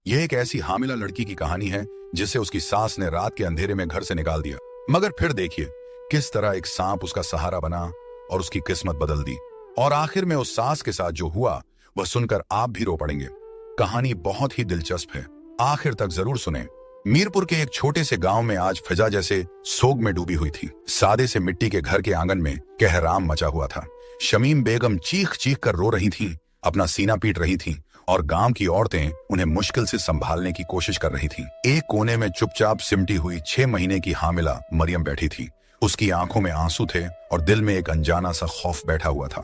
यह एक ऐसी हामिला लड़की की कहानी है जिसे उसकी सास ने रात के अंधेरे में घर से निकाल दिया, मगर फिर देखिए किस तरह एक सांप उसका सहारा बना और उसकी किस्मत बदल दी। और आखिर में उस सास के साथ जो हुआ वह सुनकर आप भी रो पड़ेंगे। कहानी बहुत ही दिलचस्प है, आखिर तक जरूर सुने। मीरपुर के एक छोटे से गांव में आज फिजा जैसे सोग में डूबी हुई थी। सादे से मिट्टी के घर के आंगन में कहराम मचा हुआ था। शमीम बेगम चीख चीख कर रो रही थीं, अपना सीना पीट रही थीं और गांव की औरतें उन्हें मुश्किल से संभालने की कोशिश कर रही थीं। एक कोने में चुपचाप सिमटी हुई 6 महीने की हामिला मरियम बैठी थी। उसकी आंखों में आंसू थे और दिल में एक अनजाना सा खौफ बैठा हुआ था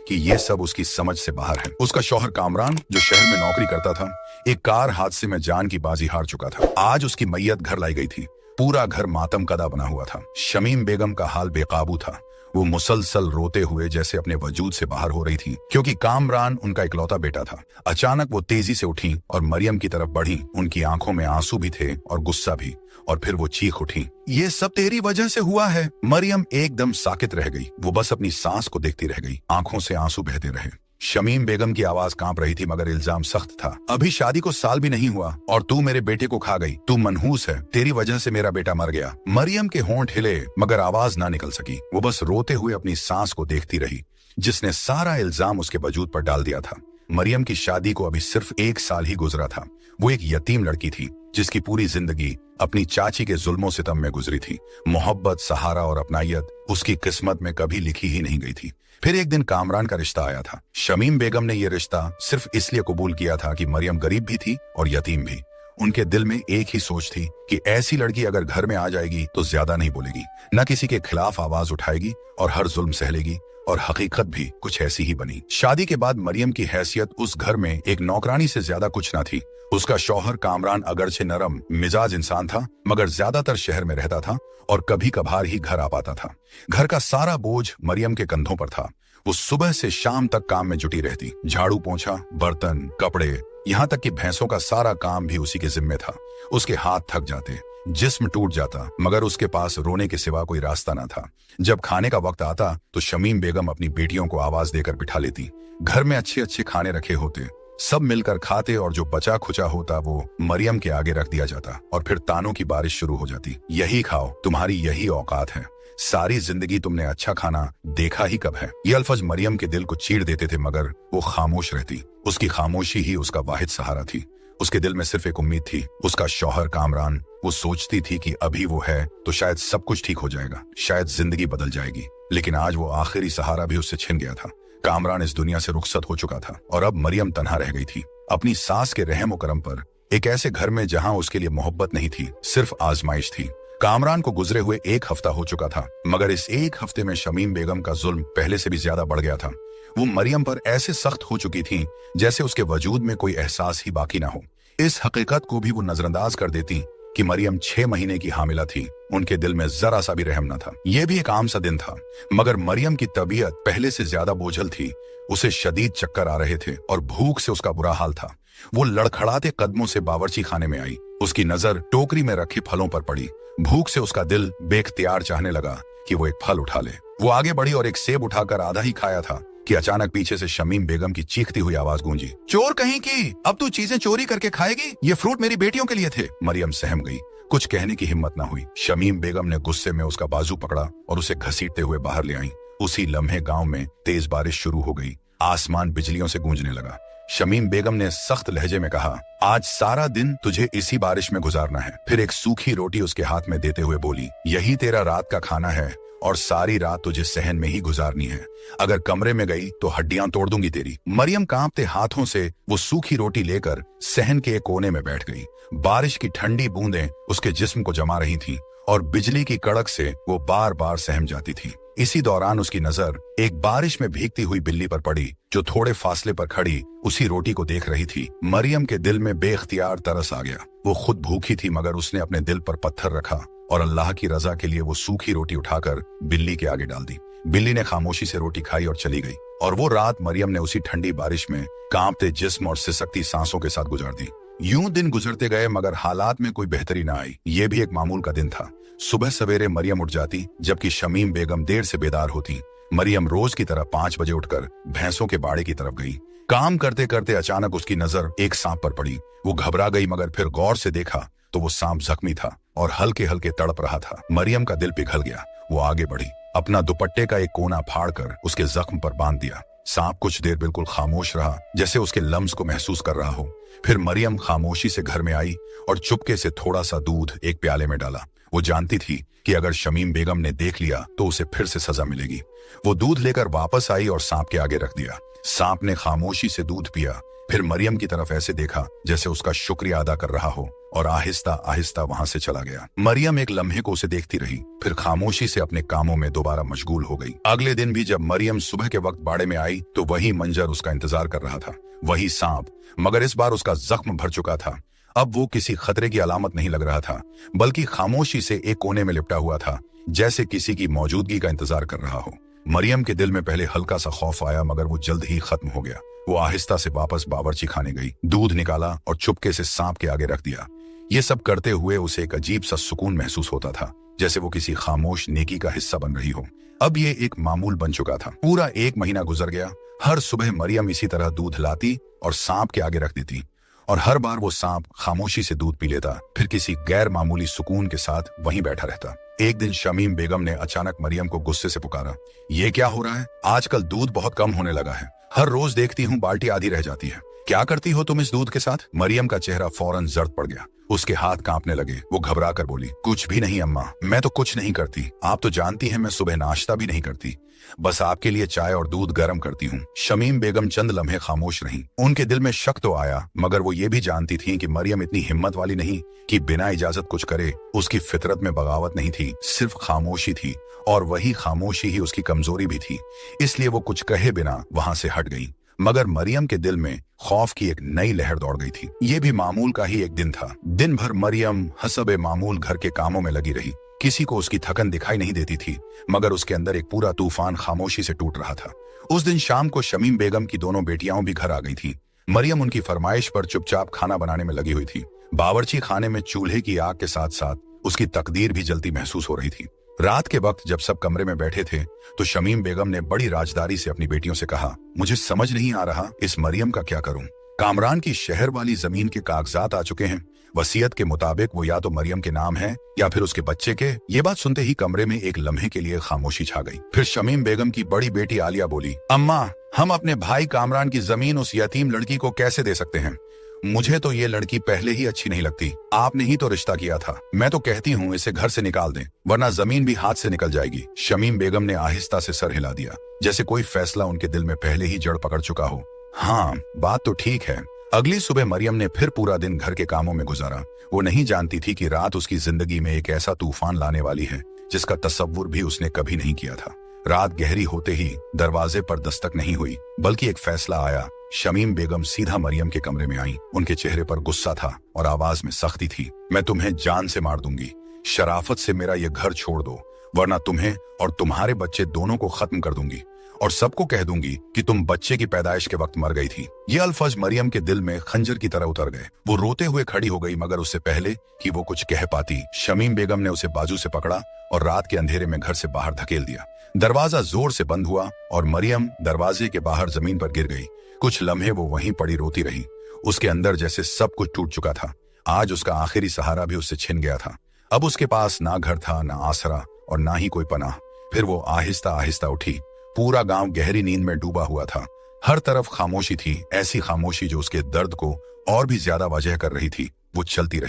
कि यह सब उसकी समझ से बाहर है। उसका शौहर कामरान, जो शहर में नौकरी करता था, एक कार हादसे में जान की बाजी हार चुका था। आज उसकी मैयत घर लाई गई थी। पूरा घर मातम कदा बना हुआ था। शमीम बेगम का हाल बेकाबू था। वो मुसलसल रोते हुए जैसे अपने वजूद से बाहर हो रही थी, क्योंकि कामरान उनका इकलौता बेटा था। अचानक वो तेजी से उठी और मरियम की तरफ बढ़ी। उनकी आंखों में आंसू भी थे और गुस्सा भी। और फिर वो चीख उठी, ये सब तेरी वजह से हुआ है। मरियम एकदम साकित रह गई। वो बस अपनी सांस को देखती रह गई। आंखों से आंसू बहते रहे। शमीम बेगम की आवाज कांप रही थी, मगर इल्जाम सख्त था। अभी शादी को साल भी नहीं हुआ और तू मेरे बेटे को खा गई। तू मनहूस है, तेरी वजह से मेरा बेटा मर गया। मरियम के होंठ हिले मगर आवाज ना निकल सकी। वो बस रोते हुए अपनी सांस को देखती रही, जिसने सारा इल्जाम उसके वजूद पर डाल दिया था। मरियम की शादी को अभी सिर्फ 1 साल ही गुजरा था। वो एक यतीम लड़की थी जिसकी पूरी जिंदगी अपनी चाची के जुल्मों सितम में गुजरी थी। मोहब्बत, सहारा और अपनायत उसकी किस्मत में कभी लिखी ही नहीं गई थी। फिर एक दिन कामरान का रिश्ता आया था। शमीम बेगम ने यह रिश्ता सिर्फ इसलिए कबूल किया था कि मरियम गरीब भी थी और यतीम भी। उनके दिल में एक ही सोच थी कि ऐसी लड़की अगर घर में आ जाएगी तो ज्यादा नहीं बोलेगी, न किसी के खिलाफ आवाज उठाएगी और हर जुल्म सह लेगी। और हकीकत भी कुछ ऐसी ही बनी। शादी के बाद मरियम की हैसियत उस घर में एक नौकरानी से ज्यादा कुछ न थी। उसका शौहर कामरान अगरचे नरम मिजाज इंसान था, मगर ज्यादातर शहर में रहता था और कभी कभार ही घर आ पाता था। घर का सारा बोझ मरियम के कंधों पर था। वो सुबह से शाम तक काम में जुटी रहती। झाड़ू पोंछा, बर्तन, कपड़े, यहाँ तक कि भैंसों का सारा काम भी उसी के जिम्मे था। उसके हाथ थक जाते, जिस्म टूट जाता, मगर उसके पास रोने के सिवा कोई रास्ता न था। जब खाने का वक्त आता तो शमीम बेगम अपनी बेटियों को आवाज देकर बिठा लेती। घर में अच्छे अच्छे खाने रखे होते, सब मिलकर खाते और जो बचा खुचा होता वो मरियम के आगे रख दिया जाता और फिर तानों की बारिश शुरू हो जाती। यही खाओ, तुम्हारी यही औकात है। सारी जिंदगी तुमने अच्छा खाना देखा ही कब है। ये अल्फज मरियम के दिल को चीर देते थे, मगर वो खामोश रहती। उसकी खामोशी ही उसका वाहिद सहारा थी। उसके दिल में सिर्फ एक उम्मीद थी, उसका शौहर कामरान। वो सोचती थी कि अभी वो है तो शायद सब कुछ ठीक हो जाएगा, शायद जिंदगी बदल जाएगी। लेकिन आज वो आखिरी सहारा भी उससे छिन गया था। कामरान इस दुनिया से रुखसत हो चुका था और अब मरियम तन्हा रह गई थी, अपनी सास के रहम करम पर, एक ऐसे घर में जहां उसके लिए मोहब्बत नहीं थी, सिर्फ आजमाइश थी। कामरान को गुजरे हुए 1 हफ्ता हो चुका था, मगर इस 1 हफ्ते में शमीम बेगम का जुल्म पहले से भी ज्यादा बढ़ गया था। वो मरियम पर ऐसे सख्त हो चुकी थी जैसे उसके वजूद में कोई एहसास ही बाकी ना हो। इस हकीकत को भी वो नजरअंदाज कर देती कि मरियम 6 महीने की हामिला थी। उनके दिल में जरा सा भी रहम न था। यह भी एक आम सा दिन था, मगर मरियम की तबीयत पहले से ज्यादा बोझल थी। उसे शदीद चक्कर आ रहे थे और भूख से उसका बुरा हाल था। वो लड़खड़ाते कदमों से बावर्ची खाने में आई। उसकी नजर टोकरी में रखे फलों पर पड़ी। भूख से उसका दिल बेख्तियार चाहने लगा कि वो एक फल उठा ले। वो आगे बढ़ी और एक सेब उठाकर आधा ही खाया था कि अचानक पीछे से शमीम बेगम की चीखती हुई आवाज गूंजी, चोर कहीं की, अब तू चीजें चोरी करके खाएगी? ये फ्रूट मेरी बेटियों के लिए थे। मरियम सहम गई, कुछ कहने की हिम्मत ना हुई। शमीम बेगम ने गुस्से में उसका बाजू पकड़ा और उसे घसीटते हुए बाहर ले आई। उसी लम्हे गांव में तेज बारिश शुरू हो गई। आसमान बिजलियों से गूंजने लगा। शमीम बेगम ने सख्त लहजे में कहा, आज सारा दिन तुझे इसी बारिश में गुजारना है। फिर एक सूखी रोटी उसके हाथ में देते हुए बोली, यही तेरा रात का खाना है और सारी रात तुझे सहन में ही गुजारनी है। अगर कमरे में गई तो हड्डियां तोड़ दूंगी तेरी। मरियम कांपते हाथों से वो सूखी रोटी लेकर सहन के एक कोने में बैठ गई। बारिश की ठंडी बूंदें उसके जिस्म को जमा रही थीं और बिजली की कड़क से वो बार बार सहम जाती थी। इसी दौरान उसकी नजर एक बारिश में भीगती हुई बिल्ली पर पड़ी, जो थोड़े फासले पर खड़ी उसी रोटी को देख रही थी। मरियम के दिल में बेख्तियार तरस आ गया। वो खुद भूखी थी, मगर उसने अपने दिल पर पत्थर रखा और अल्लाह की रजा के लिए वो सूखी रोटी उठाकर बिल्ली के आगे डाल दी। बिल्ली ने खामोशी से रोटी खाई और चली गई। और वो रात मरियम ने उसी ठंडी बारिश में कांपते जिस्म और सिसकती सांसों के साथ गुजार दी। यूं दिन गुजरते गए, मगर हालात में कोई बेहतरी न आई। ये भी एक मामूल का दिन था। सुबह सवेरे मरियम उठ जाती, जबकि शमीम बेगम देर से बेदार होती। मरियम रोज की तरह 5 बजे उठकर भैंसों के बाड़े की तरफ गई। काम करते करते अचानक उसकी नजर एक सांप पर पड़ी। वो घबरा गई, मगर फिर गौर से देखा तो वो सांप जख्मी था और हल्के हल्के तड़प रहा था। मरियम का दिल पिघल गया। वो आगे बढ़ी, अपना दुपट्टे का एक कोना फाड़कर उसके जख्म पर बांध दिया। सांप कुछ देर बिल्कुल खामोश रहा, जैसे उसके लम्स को महसूस कर रहा हो। फिर मरियम खामोशी से घर में आई और चुपके से थोड़ा सा दूध एक प्याले में डाला। वो जानती थी कि अगर शमीम बेगम ने देख लिया तो उसे फिर से सजा मिलेगी। वो दूध लेकर वापस आई और सांप के आगे रख दिया। सांप ने खामोशी से दूध पिया, फिर मरियम की तरफ ऐसे देखा जैसे उसका शुक्रिया अदा कर रहा हो, और आहिस्ता आहिस्ता वहां से चला गया। मरियम एक लम्हे को उसे देखती रही, फिर खामोशी से अपने कामों में दोबारा मशगूल हो गई। अगले दिन भी जब मरियम सुबह के वक्त बाड़े में आई तो वही मंजर उसका इंतजार कर रहा था। वही सांप, मगर इस बार उसका जख्म भर चुका था। अब वो किसी खतरे की अलामत नहीं लग रहा था, बल्कि खामोशी से एक कोने में लिपटा हुआ था, जैसे किसी की मौजूदगी का इंतजार कर रहा हो। मरियम के दिल में पहले हल्का सा खौफ आया, मगर वो जल्द ही खत्म हो गया। वो आहिस्ता से वापस बावर्ची खाने गई, दूध निकाला और चुपके से सांप के आगे रख दिया। ये सब करते हुए उसे एक अजीब सा सुकून महसूस होता था, जैसे वो किसी खामोश नेकी का हिस्सा बन रही हो। अब ये एक मामूल बन चुका था। पूरा 1 महीना गुजर गया। हर सुबह मरियम इसी तरह दूध लाती और सांप के आगे रख देती, और हर बार वो सांप खामोशी से दूध पी लेता, फिर किसी गैर मामूली सुकून के साथ वहीं बैठा रहता। एक दिन शमीम बेगम ने अचानक मरियम को गुस्से से पुकारा, ये क्या हो रहा है? आजकल दूध बहुत कम होने लगा है। हर रोज देखती हूँ बाल्टी आधी रह जाती है। क्या करती हो तुम इस दूध के साथ? मरियम का चेहरा फौरन जर्द पड़ गया। उसके हाथ कांपने लगे। वो घबरा कर बोली, कुछ भी नहीं अम्मा, मैं तो कुछ नहीं करती। आप तो जानती हैं मैं सुबह नाश्ता भी नहीं करती, बस आपके लिए चाय और दूध गर्म करती हूँ। शमीम बेगम चंद लम्हे खामोश रहीं। उनके दिल में शक तो आया, मगर वो ये भी जानती थी कि मरियम इतनी हिम्मत वाली नहीं कि बिना इजाजत कुछ करे। उसकी फितरत में बगावत नहीं थी, सिर्फ खामोशी थी, और वही खामोशी ही उसकी कमजोरी भी थी। इसलिए वो कुछ कहे बिना वहां से हट गई। मगर मरियम के दिल में खौफ की एक नई लहर दौड़ गई थी। ये भी मामूल का ही एक दिन था। दिन भर मरियम हसबे मामूल घर के कामों में लगी रही। किसी को उसकी थकन दिखाई नहीं देती थी, मगर उसके अंदर एक पूरा तूफान खामोशी से टूट रहा था। उस दिन शाम को शमीम बेगम की दोनों बेटियां भी घर आ गई थी। मरियम उनकी फरमाइश पर चुपचाप खाना बनाने में लगी हुई थी। बावर्ची खाने में चूल्हे की आग के साथ साथ उसकी तकदीर भी जलती महसूस हो रही थी। रात के वक्त जब सब कमरे में बैठे थे तो शमीम बेगम ने बड़ी राजदारी से अपनी बेटियों से कहा, मुझे समझ नहीं आ रहा इस मरियम का क्या करूं। कामरान की शहर वाली जमीन के कागजात आ चुके हैं। वसीयत के मुताबिक वो या तो मरियम के नाम है या फिर उसके बच्चे के। ये बात सुनते ही कमरे में एक लम्हे के लिए खामोशी छा गई। फिर शमीम बेगम की बड़ी बेटी आलिया बोली, अम्मा, हम अपने भाई कामरान की जमीन उस यतीम लड़की को कैसे दे सकते हैं? मुझे तो ये लड़की पहले ही अच्छी नहीं लगती। आपने ही तो रिश्ता किया था। मैं तो कहती हूँ इसे घर से निकाल दें, वरना जमीन भी हाथ से निकल जाएगी। शमीम बेगम ने आहिस्ता से सर हिला दिया, जैसे कोई फैसला उनके दिल में पहले ही जड़ पकड़ चुका हो। हाँ, बात तो ठीक है। अगली सुबह मरियम ने फिर पूरा दिन घर के कामों में गुजारा। वो नहीं जानती थी कि रात उसकी जिंदगी में एक ऐसा तूफान लाने वाली है जिसका तसव्वुर भी उसने कभी नहीं किया था। रात गहरी होते ही दरवाजे पर दस्तक नहीं हुई, बल्कि एक फैसला आया। शमीम बेगम सीधा मरियम के कमरे में आई। उनके चेहरे पर गुस्सा था और आवाज में सख्ती थी। मैं तुम्हें जान से मार दूंगी। शराफत से मेरा ये घर छोड़ दो, वरना तुम्हें और तुम्हारे बच्चे दोनों को खत्म कर दूंगी, और सबको कह दूंगी कि तुम बच्चे की पैदाइश के वक्त मर गई थी। ये अल्फाज मरियम के दिल में खंजर की तरह उतर गए। वो रोते हुए खड़ी हो गई, मगर उससे पहले कि वो कुछ कह पाती, शमीम बेगम ने उसे बाजू से पकड़ा और रात के अंधेरे में घर से बाहर धकेल दिया। दरवाजा जोर से बंद हुआ और मरियम दरवाजे के बाहर जमीन पर गिर गई। कुछ लम्हे वो वहीं पड़ी रोती रही। उसके अंदर जैसे सब कुछ टूट चुका था। आज उसका आखिरी सहारा भी उससे छिन गया था। अब उसके पास ना घर था, ना आसरा, और ना ही कोई पनाह। फिर वो आहिस्ता आहिस्ता उठी। पूरा गांव गहरी नींद में डूबा हुआ था। हर तरफ खामोशी थी, ऐसी खामोशी जो उसके दर्द को और भी ज्यादा वाजह कर रही थी। वो चलती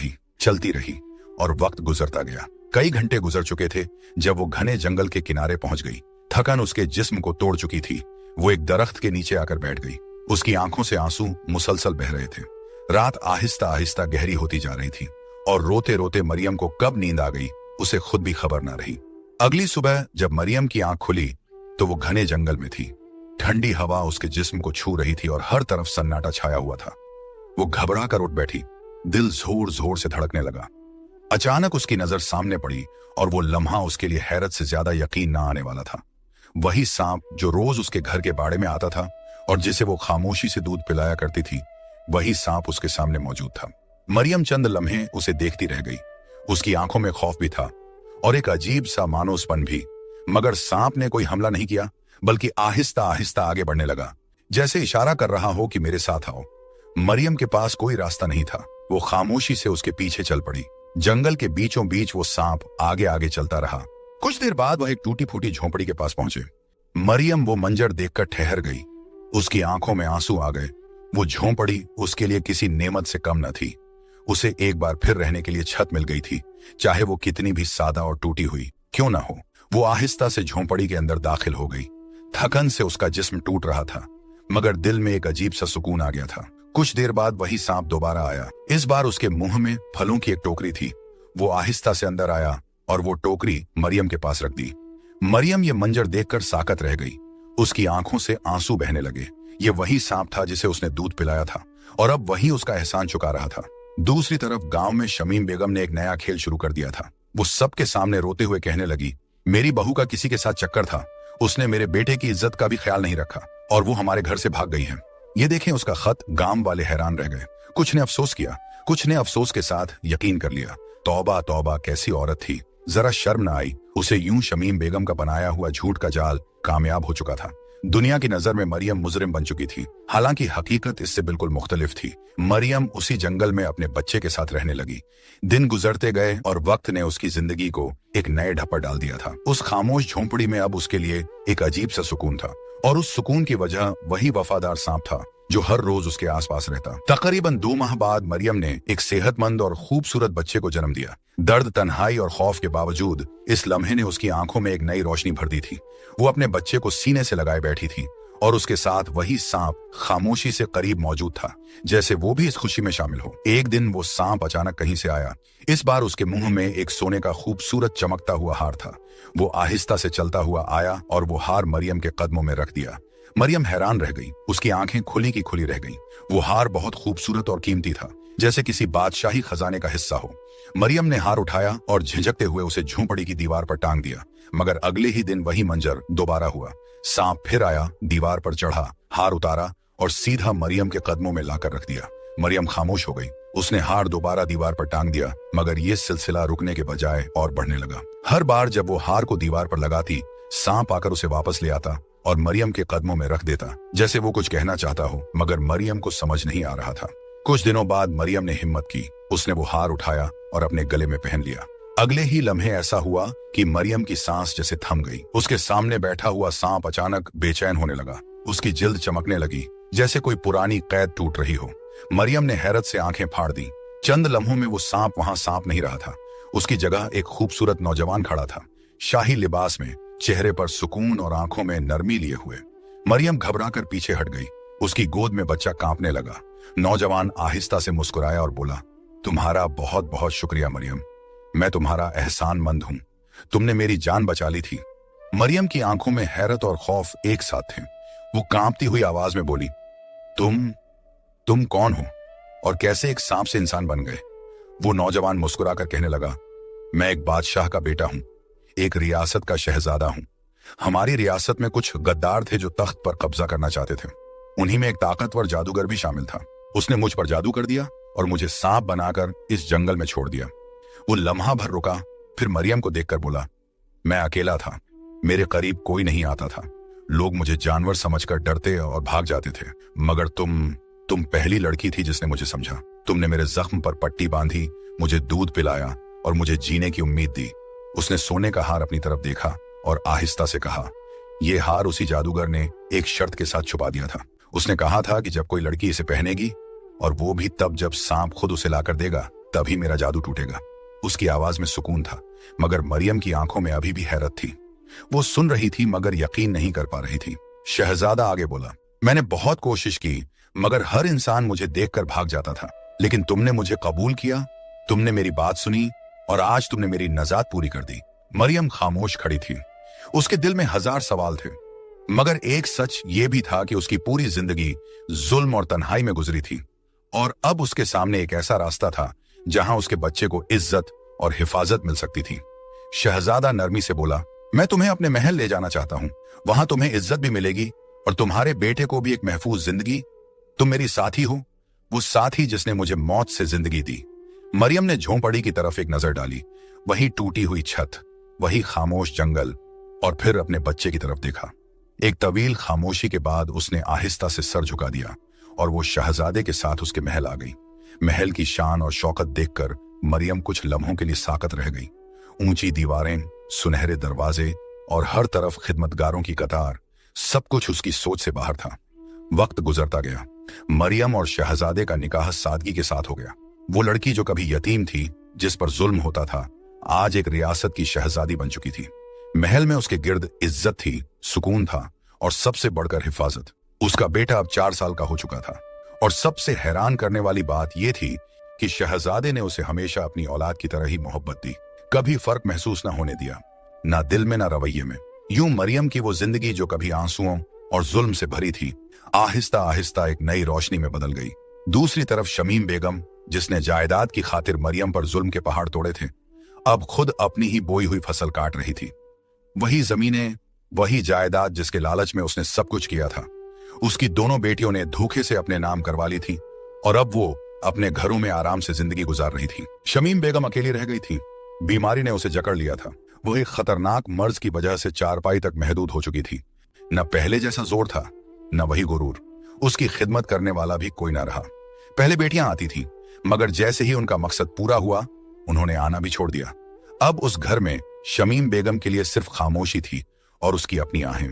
रही और वक्त गुजरता गया। कई घंटे गुजर चुके थे जब वो घने जंगल के किनारे पहुंच गई। थकन उसके जिस्म को तोड़ चुकी थी। वो एक दरख्त के नीचे आकर बैठ गई। उसकी आंखों से आंसू मुसलसल बह रहे थे। रात आहिस्ता आहिस्ता गहरी होती जा रही थी, और रोते रोते मरियम को कब नींद आ गई उसे खुद भी खबर न रही। अगली सुबह जब मरियम की आंख खुली तो वो घने जंगल में थी। ठंडी हवा उसके जिस्म को छू रही थी और हर तरफ सन्नाटा छाया हुआ था। वो घबरा कर उठ बैठी। दिल जोर जोर से धड़कने लगा। अचानक उसकी नजर सामने पड़ी, और वो लम्हा उसके लिए हैरत से ज्यादा यकीन न आने वाला था। वही सांप जो रोज उसके घर के बाड़े में आता था और जिसे वो खामोशी से दूध पिलाया करती थी, वही सांप उसके सामने मौजूद था। मरियम चंद लम्हे उसे देखती रह गई। उसकी आंखों में खौफ भी था और एक अजीब सा मानोसपन भी। मगर सांप ने कोई हमला नहीं किया, बल्कि आहिस्ता आहिस्ता आगे बढ़ने लगा, जैसे इशारा कर रहा हो कि मेरे साथ आओ। मरियम के पास कोई रास्ता नहीं था। वो खामोशी से उसके पीछे चल पड़ी। जंगल के बीचों बीच वो सांप आगे आगे चलता रहा। कुछ देर बाद वह एक टूटी फूटी झोंपड़ी के पास पहुंचे। मरियम वो मंजर देखकर ठहर गई। उसकी आंखों में आंसू आ गए। वो झोंपड़ी उसके लिए किसी नेमत से कम न थी। उसे एक बार फिर रहने के लिए छत मिल गई थी, चाहे वो कितनी भी सादा और टूटी हुई क्यों ना हो। वो आहिस्ता से झोंपड़ी के अंदर दाखिल हो गई। थकन से उसका जिस्म टूट रहा था, मगर दिल में एक अजीब सा सुकून आ गया था। कुछ देर बाद वही सांप दोबारा आया। इस बार उसके मुंह में फलों की एक टोकरी थी। वो आहिस्ता से अंदर आया और वो टोकरी मरियम के पास रख दी। मरियम ये मंजर देखकर साकत रह गई। उसकी आंखों से आंसू बहने लगे। ये वही सांप था जिसे उसने दूध पिलाया था और अब वही उसका एहसान चुका रहा था। दूसरी तरफ गांव में शमीम बेगम ने एक नया खेल शुरू कर दिया था। वो सबके सामने रोते हुए कहने लगी, मेरी बहू का किसी के साथ चक्कर था, उसने मेरे बेटे की इज्जत का भी ख्याल नहीं रखा और वो हमारे घर से भाग गई है। ये देखें उसका खत। गांव वाले हैरान रह गए। कुछ ने अफसोस किया, कुछ ने अफसोस के साथ यकीन कर लिया। तौबा तौबा, कैसी औरत थी, जरा शर्म न आई उसे। यूं शमीम बेगम का बनाया हुआ झूठ का जाल कामयाब हो चुका था। दुनिया की नजर में मरियम मुजरिम बन चुकी थी, हालांकि हकीकत इससे बिल्कुल मुख्तलिफ थी। मरियम उसी जंगल में अपने बच्चे के साथ रहने लगी। दिन गुजरते गए और वक्त ने उसकी जिंदगी को एक नए ढप्पर डाल दिया था। उस खामोश झोंपड़ी में अब उसके लिए एक अजीब सा सुकून था और उस सुकून की वजह वही वफादार सांप था जो हर रोज उसके आसपास रहता। तकरीबन 2 माह बाद मरियम ने एक सेहतमंद और खूबसूरत बच्चे को जन्म दिया। दर्द, तन्हाई और खौफ के बावजूद इस लम्हे ने उसकी आंखों में एक नई रोशनी भर दी थी। वो अपने बच्चे को सीने से लगाए बैठी थी और उसके साथ वही सांप खामोशी से करीब मौजूद था, जैसे वो भी इस खुशी में शामिल हो। एक दिन वो सांप अचानक कहीं से आया। इस बार उसके मुंह में एक सोने का खूबसूरत चमकता हुआ हार था। वो आहिस्ता से चलता हुआ आया और वो हार मरियम के कदमों में रख दिया। मरियम हैरान रह गई। उसकी आंखें खुली की खुली रह गईं। वो हार बहुत खूबसूरत और कीमती था, जैसे किसी बादशाही खजाने का हिस्सा हो। मरियम ने हार उठाया और झिझकते हुए उसे झोंपड़ी की दीवार पर टांग दिया। मगर अगले ही दिन वही मंजर दोबारा हुआ। सांप फिर आया, दीवार पर चढ़ा, हार उतारा और सीधा मरियम के कदमों में लाकर रख दिया। मरियम खामोश हो गई। उसने हार दोबारा दीवार पर टांग दिया, मगर यह सिलसिला रुकने के बजाय और बढ़ने लगा। हर बार जब वो हार को दीवार पर लगाती, सांप आकर उसे वापस ले आता और मरियम के कदमों में रख देता, जैसे वो कुछ कहना चाहता हो, मगर मरियम को समझ नहीं आ रहा था। कुछ दिनों बाद मरियम ने हिम्मत की। उसने वो हार उठाया और अपने गले में पहन लिया। अगले ही लम्हे ऐसा हुआ कि मरियम की सांस जैसे थम गई। उसके सामने बैठा हुआ सांप अचानक बेचैन होने लगा। उसकी जिल्द चमकने लगी, जैसे कोई पुरानी कैद टूट रही हो। मरियम ने हैरत से आंखें फाड़ दी। चंद लम्हों में वो सांप वहां सांप नहीं रहा था। उसकी जगह एक खूबसूरत नौजवान खड़ा था, शाही लिबास में, चेहरे पर सुकून और आंखों में नरमी लिए हुए। मरियम घबराकर पीछे हट गई। उसकी गोद में बच्चा कांपने लगा। नौजवान आहिस्ता से मुस्कुराया और बोला, तुम्हारा बहुत बहुत शुक्रिया मरियम, मैं तुम्हारा एहसानमंद हूं। तुमने मेरी जान बचा ली थी। मरियम की आंखों में हैरत और खौफ एक साथ थे। वो कांपती हुई आवाज में बोली, तुम कौन हो और कैसे एक सांप से इंसान बन गए? वो नौजवान मुस्कुराकर कहने लगा, मैं एक बादशाह का बेटा हूं, एक रियासत का शहजादा हूं। हमारी रियासत में कुछ गद्दार थे जो तख्त पर कब्जा करना चाहते थे। उन्हीं में एक ताकतवर जादूगर भी शामिल था। उसने मुझ पर जादू कर दिया और मुझे सांप बनाकर इस जंगल में छोड़ दिया। वो लम्हा भर रुका, फिर मरियम को देखकर बोला, मैं अकेला था, मेरे करीब कोई नहीं आता था। लोग मुझे जानवर समझकर डरते और भाग जाते थे, मगर तुम पहली लड़की थी जिसने मुझे समझा। तुमने मेरे जख्म पर पट्टी बांधी, मुझे दूध पिलाया और मुझे जीने की उम्मीद दी। उसने सोने का हार अपनी तरफ देखा और आहिस्ता से कहा, यह हार उसी जादूगर ने एक शर्त के साथ छुपा दिया था। उसने कहा था कि जब कोई लड़की इसे पहनेगी, और वो भी तब जब सांप खुद उसे लाकर देगा, तभी मेरा जादू टूटेगा। उसकी आवाज में सुकून था, मगर मरियम की आंखों में अभी भी हैरत थी। वो सुन रही थी मगर यकीन नहीं कर पा रही थी। शहजादा आगे बोला, मैंने बहुत कोशिश की, मगर हर इंसान मुझे देखकर भाग जाता था, लेकिन तुमने मुझे कबूल किया, तुमने मेरी बात सुनी और आज तुमने मेरी नजात पूरी कर दी। मरियम खामोश खड़ी थी। उसके दिल में 1000 सवाल थे, मगर एक सच ये भी था कि उसकी पूरी जिंदगी जुल्म और तन्हाई में गुजरी थी और अब उसके सामने एक ऐसा रास्ता था जहां उसके बच्चे को इज्जत और हिफाजत मिल सकती थी। शहजादा नरमी से बोला, मैं तुम्हें अपने महल ले जाना चाहता हूं, वहां तुम्हें इज्जत भी मिलेगी और तुम्हारे बेटे को भी एक महफूज जिंदगी। तुम मेरी साथी हो, वो साथी जिसने मुझे मौत से जिंदगी दी। मरियम ने झोंपड़ी की तरफ एक नजर डाली। वही टूटी हुई छत, वही खामोश जंगल, और फिर अपने बच्चे की तरफ देखा। एक तवील खामोशी के बाद उसने आहिस्ता से सर झुका दिया और वो शहजादे के साथ उसके महल आ गई। महल की शान और शौकत देखकर मरियम कुछ लम्हों के लिए साकत रह गई। ऊंची दीवारें, सुनहरे दरवाजे और हर तरफ खिदमतगारों की कतार, सब कुछ उसकी सोच से बाहर था। वक्त गुजरता गया। मरियम और शहजादे का निकाह सादगी के साथ हो गया। वो लड़की जो कभी यतीम थी, जिस पर जुल्म होता था, आज एक रियासत की शहजादी बन चुकी थी। महल में उसके गिर्द इज्जत थी, सुकून था और सबसे बढ़कर हिफाजत। उसका बेटा अब 4 साल का हो चुका था और सबसे हैरान करने वाली बात यह थी कि शहजादे ने उसे हमेशा अपनी औलाद की तरह ही मोहब्बत दी। कभी फर्क महसूस न होने दिया, ना दिल में ना रवैये में। यूं मरियम की वो जिंदगी जो कभी आंसुओं और जुल्म से भरी थी, आहिस्ता आहिस्ता एक नई रोशनी में बदल गई। दूसरी तरफ शमीम बेगम, जिसने जायदाद की खातिर मरियम पर जुल्म के पहाड़ तोड़े थे, अब खुद अपनी ही बोई हुई फसल काट रही थी। वही जमीनें, वही जायदाद जिसके लालच में उसने सब कुछ किया था, उसकी दोनों बेटियों ने धोखे से अपने नाम करवा ली थी और अब वो अपने घरों में आराम से जिंदगी गुजार रही थी। शमीम बेगम अकेली रह गई थी। बीमारी ने उसे जकड़ लिया था। वो एक खतरनाक मर्ज की वजह से चारपाई तक महदूद हो चुकी थी। न पहले जैसा जोर था, न वही गुरूर। उसकी खिदमत करने वाला भी कोई ना रहा। पहले बेटियां आती थी, मगर जैसे ही उनका मकसद पूरा हुआ, उन्होंने आना भी छोड़ दिया। अब उस घर में शमीम बेगम के लिए सिर्फ खामोशी थी और उसकी अपनी आहें।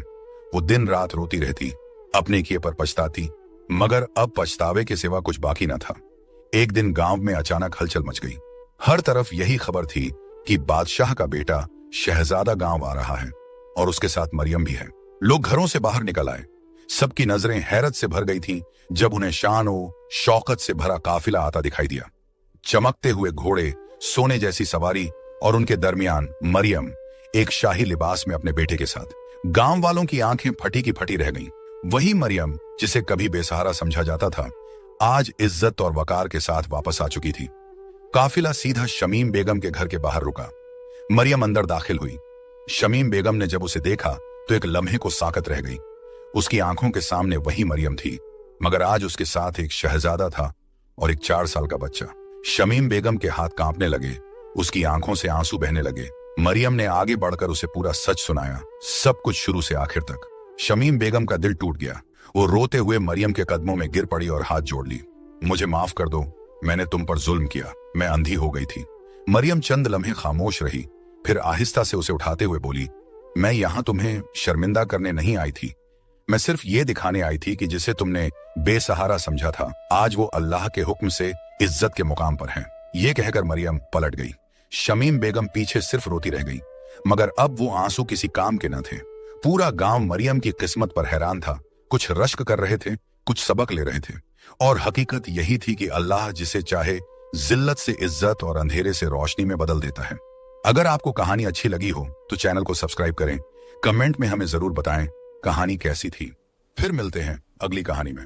वो दिन रात रोती रहती, अपने किए पर पछताती, मगर अब पछतावे के सिवा कुछ बाकी ना था। एक दिन गांव में अचानक हलचल मच गई। हर तरफ यही खबर थी कि बादशाह का बेटा शहजादा गांव आ रहा है और उसके साथ मरियम भी है। लोग घरों से बाहर निकल आए। सबकी नजरें हैरत से भर गई थीं जब उन्हें शान और शौकत से भरा काफिला आता दिखाई दिया। चमकते हुए घोड़े, सोने जैसी सवारी और उनके दरमियान मरियम एक शाही लिबास में अपने बेटे के साथ। गांव वालों की आंखें फटी की फटी रह गईं। वही मरियम जिसे कभी बेसहारा समझा जाता था, आज इज्जत और वकार के साथ वापस आ चुकी थी। काफिला सीधा शमीम बेगम के घर के बाहर रुका। मरियम अंदर दाखिल हुई। शमीम बेगम ने जब उसे देखा तो एक लम्हे को साकत रह गई। उसकी आंखों के सामने वही मरियम थी, मगर आज उसके साथ एक शहजादा था और एक 4 साल का बच्चा। शमीम बेगम के हाथ कांपने लगे, उसकी आंखों से आंसू बहने लगे। मरियम ने आगे बढ़कर उसे पूरा सच सुनाया, सब कुछ शुरू से आखिर तक। शमीम बेगम का दिल टूट गया। वो रोते हुए मरियम के कदमों में गिर पड़ी और हाथ जोड़ ली। मुझे माफ कर दो, मैंने तुम पर जुल्म किया, मैं अंधी हो गई थी। मरियम चंद लम्हे खामोश रही, फिर आहिस्ता से उसे उठाते हुए बोली, मैं यहां तुम्हें शर्मिंदा करने नहीं आई थी। मैं सिर्फ ये दिखाने आई थी कि जिसे तुमने बेसहारा समझा था, आज वो अल्लाह के हुक्म से इज्जत के मुकाम पर है। ये कहकर मरियम पलट गई। शमीम बेगम पीछे सिर्फ रोती रह गई, मगर अब वो आंसू किसी काम के न थे। पूरा गांव मरियम की किस्मत पर हैरान था। कुछ रश्क कर रहे थे, कुछ सबक ले रहे थे, और हकीकत यही थी कि अल्लाह जिसे चाहे जिल्लत से इज्जत और अंधेरे से रोशनी में बदल देता है। अगर आपको कहानी अच्छी लगी हो तो चैनल को सब्सक्राइब करें। कमेंट में हमें जरूर बताएं कहानी कैसी थी। फिर मिलते हैं अगली कहानी में।